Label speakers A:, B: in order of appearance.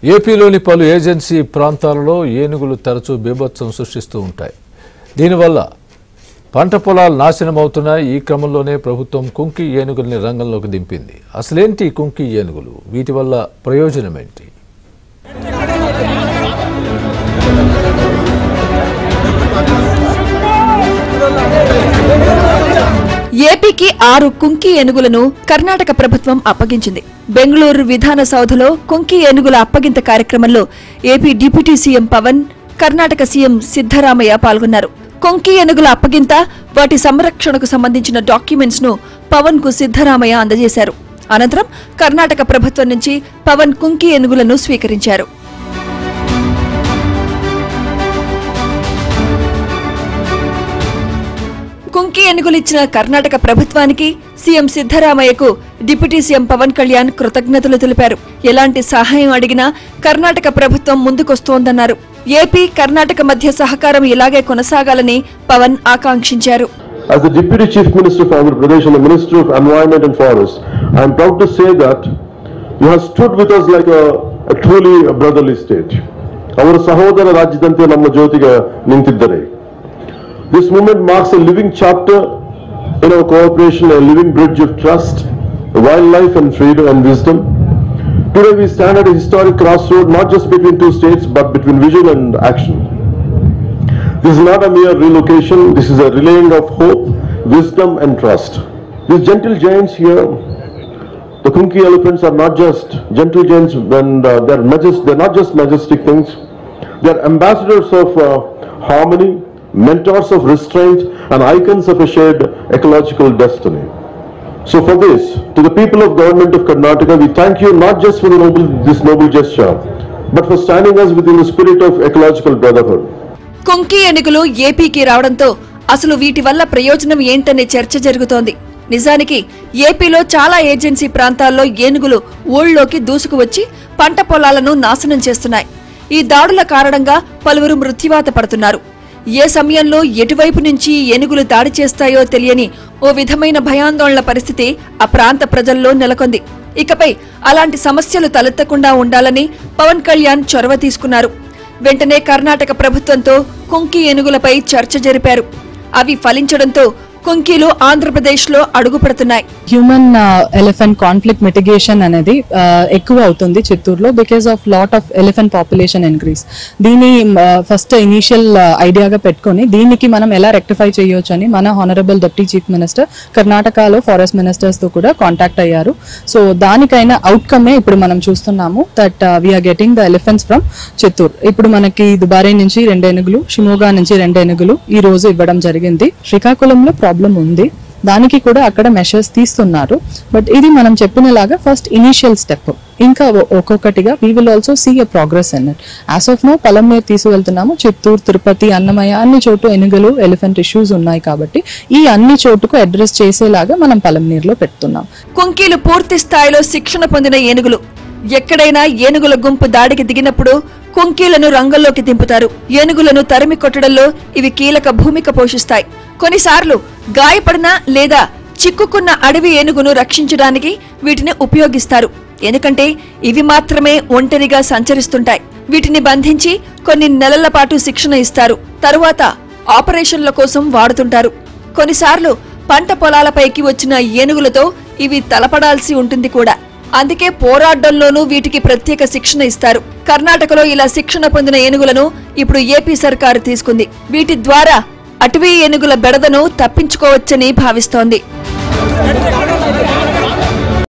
A: ఏపీలోని పలు ఏజెన్సీ ప్రాంతాలలో ఏనుగులు తరచూ బీభత్సం సృష్టిస్తూ ఉంటాయి. దీనివల్ల పంట పొలాలు నాశనం అవుతున్నాయి. ఈ క్రమంలోనే ప్రభుత్వం కుంకి ఏనుగుల్ని రంగంలోకి దింపింది. అసలేంటి కుంకి ఏనుగులు? వీటి వల్ల ప్రయోజనం ఏంటి?
B: ఏపీకి 6 కుంకి ఏనుగులను కర్ణాటక ప్రభుత్వం అప్పగించింది. బెంగళూరు విధాన సౌధలో కుంకి ఏనుగుల అప్పగింత కార్యక్రమంలో AP deputy CM Pawan, Karnataka CM Siddaramaiah పాల్గొన్నారు. కుంకి ఏనుగుల అప్పగింత, వాటి సంరక్షణకు సంబంధించిన డాక్యుమెంట్స్ ను పవన్ కు సిద్ధరామయ్య అందజేశారు. అనంతరం కర్ణాటక ప్రభుత్వం నుంచి పవన్ కుంకి ఏనుగులను స్వీకరించారు. కుంకి ఏనుగులు ఇచ్చిన కర్ణాటక ప్రభుత్వానికి, సీఎం సిద్ధరామయ్యకు డిప్యూటీ సీఎం పవన్ కళ్యాణ్ కృతజ్ఞతలు తెలిపారు. ఎలాంటి సహాయం అడిగినా కర్ణాటక ప్రభుత్వం ముందుకొస్తోందన్నారు. ఏపీ, కర్ణాటక మధ్య సహకారం ఇలాగే కొనసాగాలని పవన్ ఆకాంక్షించారు.
C: As the Deputy Chief Minister of Andhra Pradesh and the Minister of Environment and Forest, I am proud to say that you have stood with us like a truly brotherly state. Our Sahodara Rajyadante Namma Jyotiga Nintiddare. This movement marks a living chapter in our cooperation, a living bridge of trust, wildlife and freedom and wisdom. Today we stand at a historic crossroad, not just between two states, but between vision and action. This is not a mere relocation, this is a relaying of hope, wisdom and trust. These gentle giants here, the Kunki elephants, are not just gentle giants and they're not just majestic things. They're ambassadors of harmony, mentors of restraint and icons of a shared ecological destiny. So for this, to the people of government of Karnataka, we thank you not just for this noble gesture, but for standing us within the spirit of ecological brotherhood.
B: Kumki ఏనుగులు ఏపీకి రావడంతో అసలు వీటి వల్ల ప్రయోజనం ఏంటనే చర్చ జరుగుతోంది. నిజానికి ఏపీలో చాలా ఏజెన్సీ ప్రాంతాల్లో ఏనుగులు ఊళ్ళోకి దూసుకువచ్చి పంట పొలాలను నాశనం చేస్తున్నాయి. ఈ దాడుల కారణంగా పలువురు మృత్యువాత పడుతున్నారు. ఏ సమయంలో ఎటువైపు నుంచి ఏనుగులు దాడి చేస్తాయో తెలియని ఓ విధమైన భయాందోళన పరిస్థితి ఆ ప్రాంత ప్రజల్లో నెలకొంది. ఇకపై అలాంటి సమస్యలు తలెత్తకుండా ఉండాలని పవన్ కళ్యాణ్ చొరవ తీసుకున్నారు. వెంటనే కర్ణాటక ప్రభుత్వంతో కుంకి ఏనుగులపై చర్చ జరిపారు. అవి ఫలించడంతో కుంకీలు ఆంధ్రప్రదేశ్లో అడుగుపెడుతున్నాయి.
D: హ్యూమన్ ఎలిఫెంట్ కాన్ఫ్లిక్ట్ మిటిగేషన్ అనేది ఎక్కువ అవుతుంది చిత్తూరులో because of lot of elephant population increase. దీన్ని ఫస్ట్ ఇనీషియల్ ఐడియాగా పెట్టుకుని దీనికి మనం ఎలా రెక్టిఫై చేయొచ్చు అని మన హానరబుల్ డిప్యూటీ చీఫ్ మినిస్టర్ కర్ణాటకలో ఫారెస్ట్ మినిస్టర్స్ తో కూడా కాంటాక్ట్ అయ్యారు. సో దానికైనా అవుట్కమే ఇప్పుడు మనం చూస్తున్నాము that we're getting the elephants from Chittoor. ఇప్పుడు మనకి దుబారే నుంచి 2 ఏనుగులు, షిమోగా నుంచి 2 ఏనుగులు ఈ రోజు ఇవ్వడం జరిగింది. శ్రీకాకుళంలో ప్రాబ్లం ఉంది, దానికి కూడా అక్కడ మెషర్స్ తీస్తున్నారు. బట్ ఇది మనం చెప్పినలాగా ఫస్ట్ ఇనిషియల్ స్టెప్. ఇంకా ఒక్కొక్కటిగా we will also see a progress in it. As of now Palamaner తీసుకువెళ్తున్నాము. చిత్తూరు, తిరుపతి, అన్నమయ్య అన్ని చోటు ఏనుగులు, ఎలిఫెంట్ ఇష్యూస్ ఉన్నాయి కాబట్టి ఈ అన్ని చోటుకు అడ్రస్ చేసేలాగా మనం పలంనేరులో పెడుతున్నాం.
B: కుంకీలు పూర్తి స్థాయిలో శిక్షణ పొందిన ఏనుగులు. ఎక్కడైనా ఏనుగుల గుంపు దాడికి దిగినప్పుడు కుంకీలను రంగంలోకి దింపుతారు. ఏనుగులను తరిమి కొట్టడంలో ఇవి కీలక భూమిక పోషిస్తాయి. కొన్నిసార్లు గాయపడిన లేదా చిక్కుకున్న అడవి ఏనుగును రక్షించడానికి వీటిని ఉపయోగిస్తారు. ఎందుకంటే ఇవి మాత్రమే ఒంటరిగా సంచరిస్తుంటాయి. వీటిని బంధించి కొన్ని నెలల పాటు శిక్షణ ఇస్తారు. తరువాత ఆపరేషన్ల కోసం వాడుతుంటారు. కొన్నిసార్లు పంట పొలాలపైకి వచ్చిన ఏనుగులతో ఇవి తలపడాల్సి ఉంటుంది కూడా. అందుకే పోరాటంలోనూ వీటికి ప్రత్యేక శిక్షణ ఇస్తారు. కర్ణాటకలో ఇలా శిక్షణ పొందిన ఏనుగులను ఇప్పుడు ఏపీ సర్కారు తీసుకుంది. వీటి ద్వారా అటవీ ఏనుగుల బెడదను తప్పించుకోవచ్చని భావిస్తోంది.